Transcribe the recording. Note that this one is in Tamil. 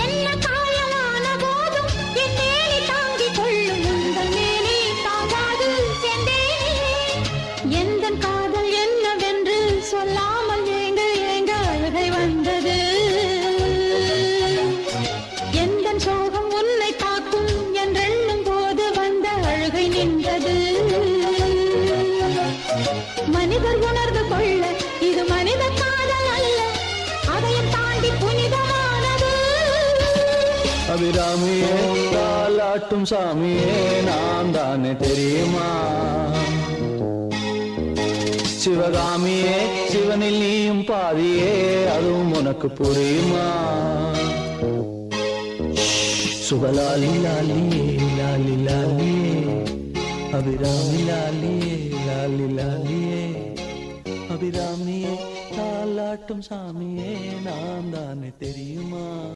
என்ன காயலான போதும் என் மேனி தாங்கிக் கொள்ளும் உந்தன் மேனி தாங்காது சென்றேனே. எந்தன் காதல் என்னவென்று சொல்லாமல் ஏங்க ஏங்க அழுகை வந்தது. எந்தன் சோகம் உன்னை தாக்கும் என்றெண்ணும் போது வந்த அழுகை நின்றது. மனிதர் உணர்ந்து கொள்ள இது மனித காதல் அல்ல, அதையும் தாண்டி புனிதமானது. அபிராமியே தாலாட்டும் சாமியே நான் தானே தெரியுமா? சிவகாமியே சிவனில் நீயும் பாதியே அதுவும் உனக்கு புரியுமா? சுகலாலி லாலியே லாலி லாலியே அபிராமி லாலியே லாலி லாலியே அபிராமியே தாலாட்டும் சாமியே நான் தானே தெரியுமா?